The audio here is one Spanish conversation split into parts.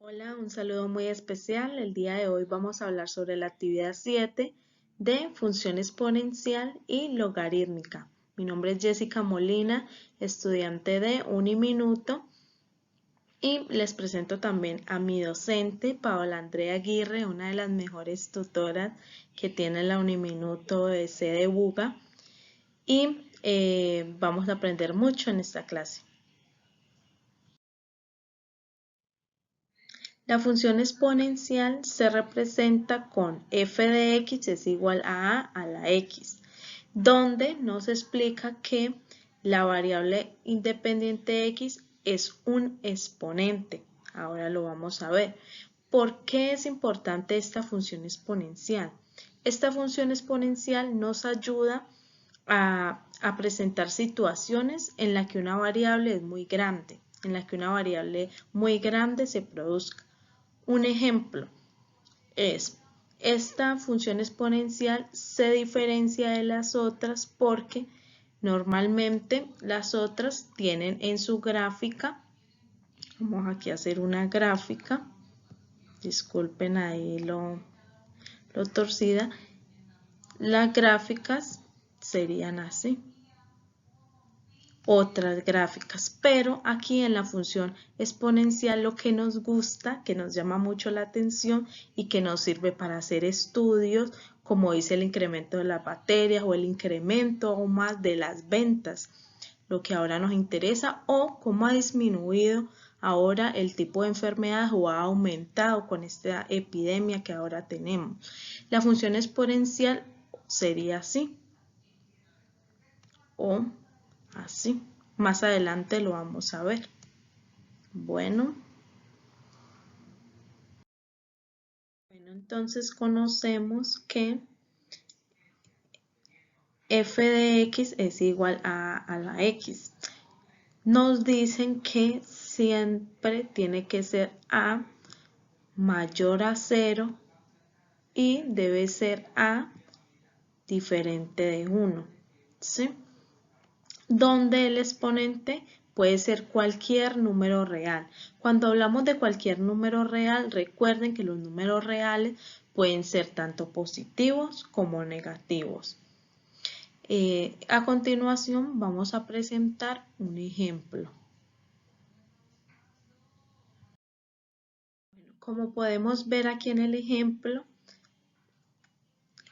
Hola, un saludo muy especial. El día de hoy vamos a hablar sobre la actividad 7 de función exponencial y logarítmica. Mi nombre es Jessica Molina, estudiante de Uniminuto, y les presento también a mi docente, Paola Andrea Aguirre, una de las mejores tutoras que tiene la Uniminuto de sede Buga, y vamos a aprender mucho en esta clase. La función exponencial se representa con f de x es igual a la x, donde nos explica que la variable independiente x es un exponente. Ahora lo vamos a ver. ¿Por qué es importante esta función exponencial? Esta función exponencial nos ayuda a presentar situaciones en las que una variable es muy grande, en las que una variable muy grande se produzca. Un ejemplo es, esta función exponencial se diferencia de las otras porque normalmente las otras tienen en su gráfica, vamos aquí a hacer una gráfica, disculpen ahí lo torcida, las gráficas serían así. Otras gráficas, pero aquí en la función exponencial lo que nos gusta, que nos llama mucho la atención y que nos sirve para hacer estudios, como dice el incremento de las bacterias o el incremento aún más de las ventas, lo que ahora nos interesa, o cómo ha disminuido ahora el tipo de enfermedades o ha aumentado con esta epidemia que ahora tenemos. La función exponencial sería así o así. Más adelante lo vamos a ver. Bueno, entonces conocemos que f de x es igual a la x. Nos dicen que siempre tiene que ser a mayor a 0 y debe ser a diferente de 1, ¿sí? Donde el exponente puede ser cualquier número real. Cuando hablamos de cualquier número real, recuerden que los números reales pueden ser tanto positivos como negativos. A continuación vamos a presentar un ejemplo. Como podemos ver aquí en el ejemplo,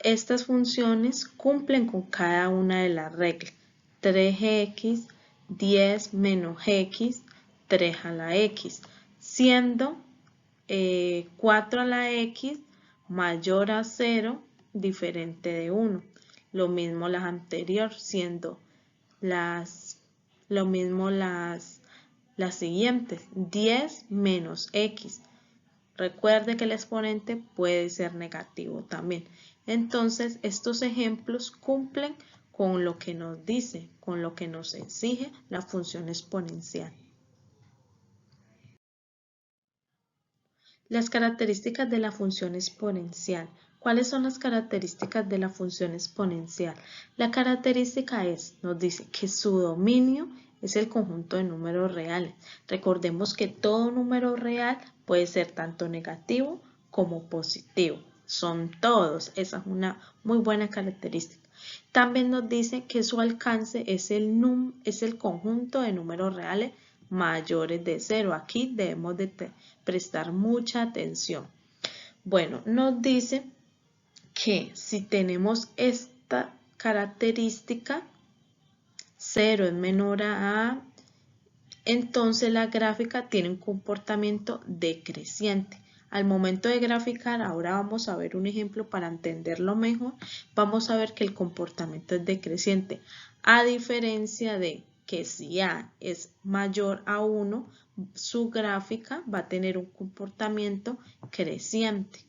estas funciones cumplen con cada una de las reglas. 3x, 10 menos x, 3 a la x, siendo 4 a la x mayor a 0, diferente de 1. Lo mismo las anteriores, siendo lo mismo las siguientes. 10 menos x. Recuerde que el exponente puede ser negativo también. Entonces, estos ejemplos cumplen con lo que nos dice, con lo que nos exige la función exponencial. Las características de la función exponencial. ¿Cuáles son las características de la función exponencial? La característica nos dice que su dominio es el conjunto de números reales. Recordemos que todo número real puede ser tanto negativo como positivo. Son todos. Esa es una muy buena característica. También nos dice que su alcance es el conjunto de números reales mayores de 0. Aquí debemos de prestar mucha atención. Bueno, nos dice que si tenemos esta característica, 0 es menor a, entonces la gráfica tiene un comportamiento decreciente. Al momento de graficar, ahora vamos a ver un ejemplo para entenderlo mejor, vamos a ver que el comportamiento es decreciente, a diferencia de que si A es mayor a 1, su gráfica va a tener un comportamiento creciente.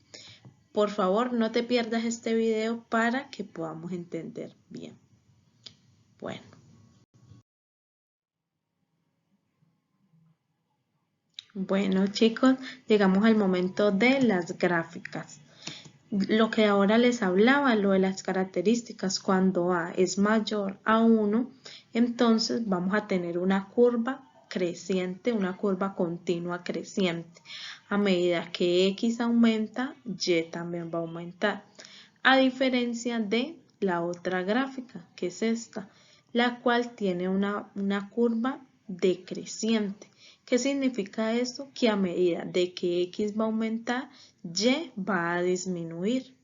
Por favor, no te pierdas este video para que podamos entender bien. Bueno. Bueno, chicos, llegamos al momento de las gráficas. Lo que ahora les hablaba, lo de las características, cuando A es mayor a 1, entonces vamos a tener una curva creciente, una curva continua creciente. A medida que X aumenta, Y también va a aumentar. A diferencia de la otra gráfica, que es esta, la cual tiene una curva decreciente. ¿Qué significa esto? Que a medida de que X va a aumentar, Y va a disminuir.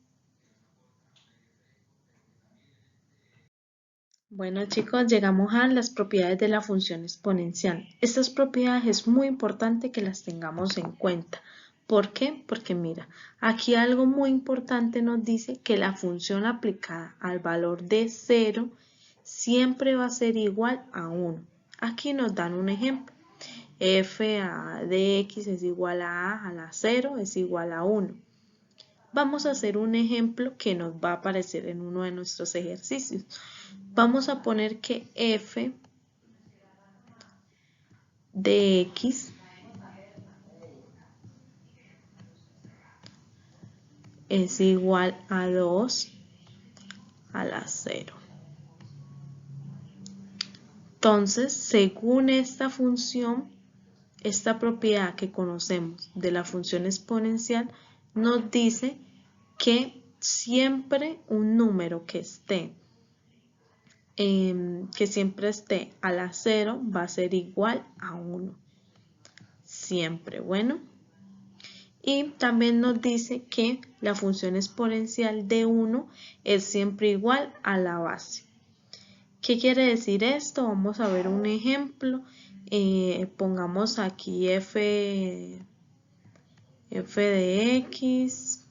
Bueno chicos, llegamos a las propiedades de la función exponencial. Estas propiedades es muy importante que las tengamos en cuenta. ¿Por qué? Porque mira, aquí algo muy importante nos dice que la función aplicada al valor de 0 siempre va a ser igual a 1. Aquí nos dan un ejemplo. F de X es igual a la 0 es igual a 1. Vamos a hacer un ejemplo que nos va a aparecer en uno de nuestros ejercicios. Vamos a poner que F de X es igual a 2 a la 0. Entonces, según esta función, esta propiedad que conocemos de la función exponencial nos dice que siempre un número que siempre esté a la 0 va a ser igual a 1. Siempre, bueno. Y también nos dice que la función exponencial de 1 es siempre igual a la base. ¿Qué quiere decir esto? Vamos a ver un ejemplo. Pongamos aquí f de X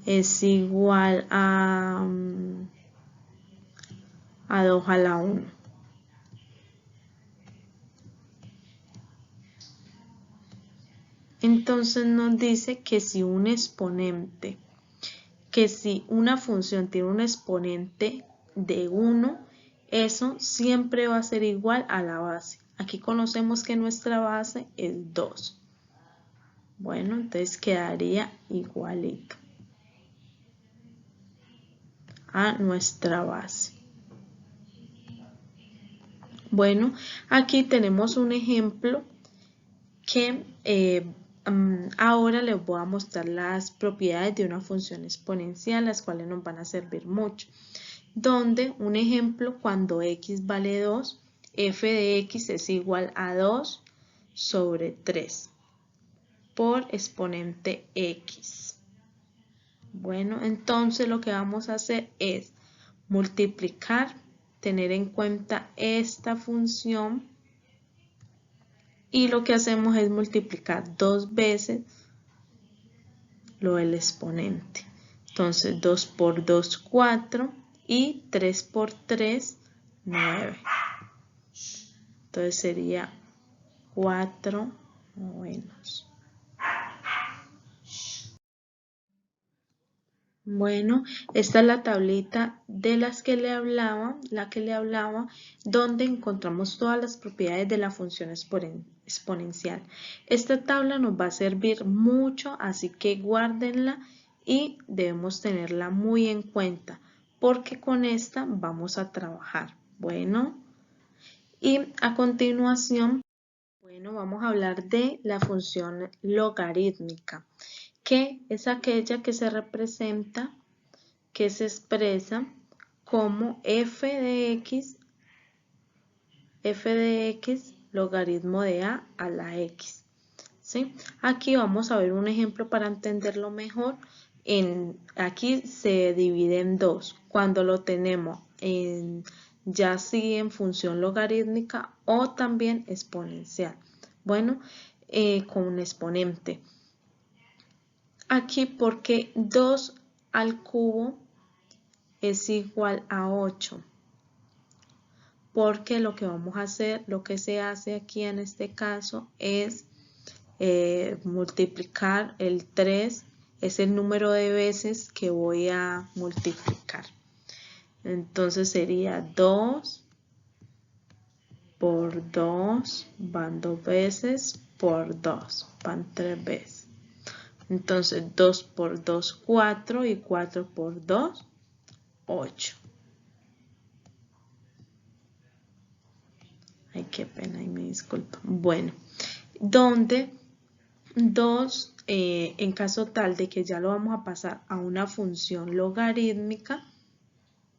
es igual a 2 a la 1. Entonces nos dice que si una función tiene un exponente de 1, eso siempre va a ser igual a la base. Aquí conocemos que nuestra base es 2. Bueno, entonces quedaría igualito a nuestra base. Bueno, aquí tenemos un ejemplo que ahora les voy a mostrar las propiedades de una función exponencial, las cuales nos van a servir mucho. Donde, un ejemplo, cuando X vale 2, f de X es igual a 2 sobre 3 por exponente X. Bueno, entonces lo que vamos a hacer es multiplicar, tener en cuenta esta función y lo que hacemos es multiplicar 2 veces lo del exponente. Entonces 2 por 2, 4 y 3 por 3, 9. Entonces sería 4 novenos. Bueno, esta es la tablita de las que le hablaba, donde encontramos todas las propiedades de la función exponencial. Esta tabla nos va a servir mucho, así que guárdenla y debemos tenerla muy en cuenta, porque con esta vamos a trabajar. Bueno, y a continuación, vamos a hablar de la función logarítmica, que es aquella que se representa, que se expresa como f de x logaritmo de a la x. ¿Sí? Aquí vamos a ver un ejemplo para entenderlo mejor. Aquí se divide en dos, cuando lo tenemos ya sea en función logarítmica o también exponencial. Bueno, con un exponente. Aquí porque 2 al cubo es igual a 8. Porque lo que vamos a hacer, lo que se hace aquí en este caso es multiplicar el 3, es el número de veces que voy a multiplicar. Entonces sería 2 por 2 van 2 veces, por 2 van 3 veces. Entonces 2 por 2, 4 y 4 por 2, 8. qué pena y me disculpo. Bueno, donde 2, en caso tal de que ya lo vamos a pasar a una función logarítmica,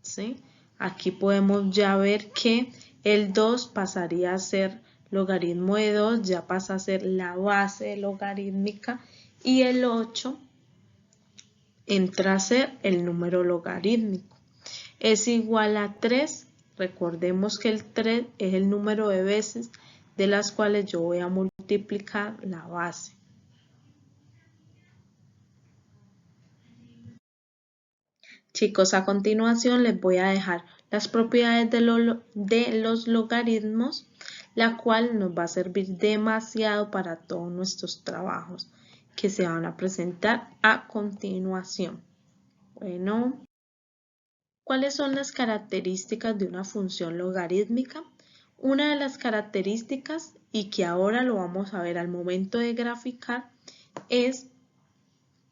¿sí? Aquí podemos ya ver que el 2 pasaría a ser logaritmo de 2, ya pasa a ser la base logarítmica, y el 8 entra a ser el número logarítmico. Es igual a 3, recordemos que el 3 es el número de veces de las cuales yo voy a multiplicar la base. Chicos, a continuación les voy a dejar las propiedades de los logaritmos, la cual nos va a servir demasiado para todos nuestros trabajos que se van a presentar a continuación. Bueno, ¿cuáles son las características de una función logarítmica? Una de las características, y que ahora lo vamos a ver al momento de graficar, es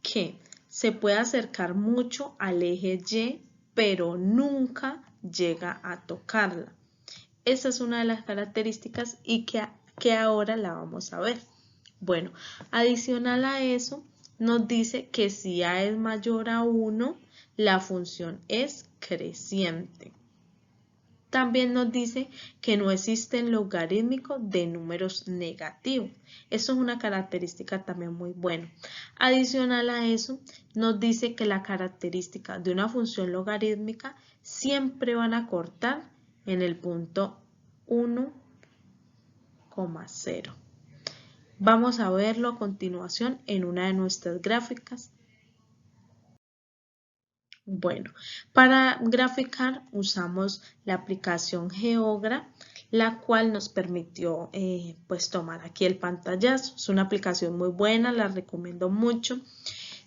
que se puede acercar mucho al eje Y, pero nunca llega a tocarla. Esa es una de las características y que ahora la vamos a ver. Bueno, adicional a eso, nos dice que si A es mayor a 1, la función es creciente. También nos dice que no existen logarítmicos de números negativos. Eso es una característica también muy buena. Adicional a eso, nos dice que la característica de una función logarítmica siempre van a cortar en el punto 1,0. Vamos a verlo a continuación en una de nuestras gráficas. Bueno, para graficar usamos la aplicación Geogra, la cual nos permitió pues tomar aquí el pantallazo. Es una aplicación muy buena, la recomiendo mucho,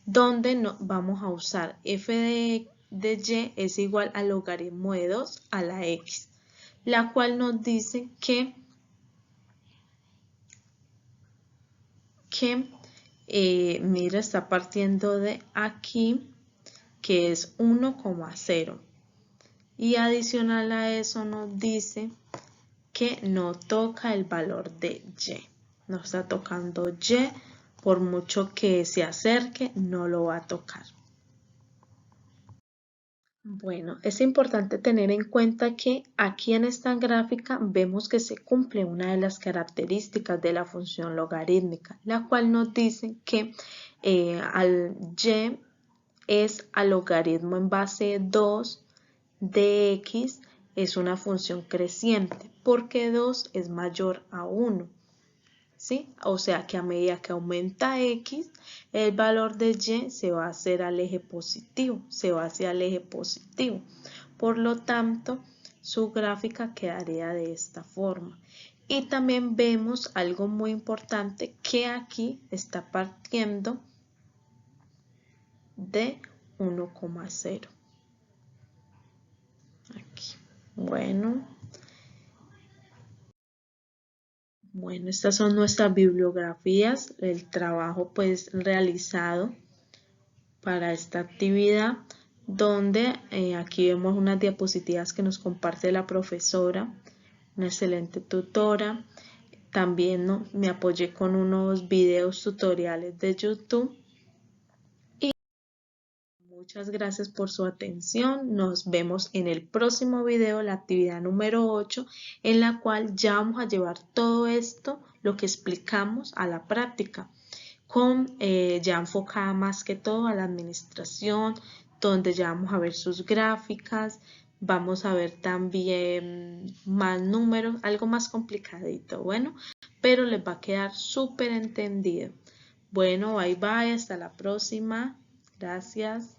donde vamos a usar f de y es igual al logaritmo de 2 a la x, la cual nos dice que mira, está partiendo de aquí, que es 1,0. Y adicional a eso nos dice que no toca el valor de y. No está tocando y, por mucho que se acerque, no lo va a tocar. Bueno, es importante tener en cuenta que aquí en esta gráfica vemos que se cumple una de las características de la función logarítmica, la cual nos dice que al y es al logaritmo en base 2 de x, es una función creciente porque 2 es mayor a 1. ¿Sí? O sea que a medida que aumenta x, el valor de y se va a hacer al eje positivo, se va hacia el eje positivo. Por lo tanto, su gráfica quedaría de esta forma. Y también vemos algo muy importante, que aquí está partiendo de 1,0. Aquí. Bueno, estas son nuestras bibliografías, el trabajo pues realizado para esta actividad, donde aquí vemos unas diapositivas que nos comparte la profesora, una excelente tutora. También me apoyé con unos videos tutoriales de YouTube. Muchas gracias por su atención. Nos vemos en el próximo video, la actividad número 8, en la cual ya vamos a llevar todo esto, lo que explicamos, a la práctica, con ya enfocada más que todo a la administración, donde ya vamos a ver sus gráficas, vamos a ver también más números, algo más complicadito, bueno, pero les va a quedar súper entendido. Bueno, bye bye, hasta la próxima. Gracias.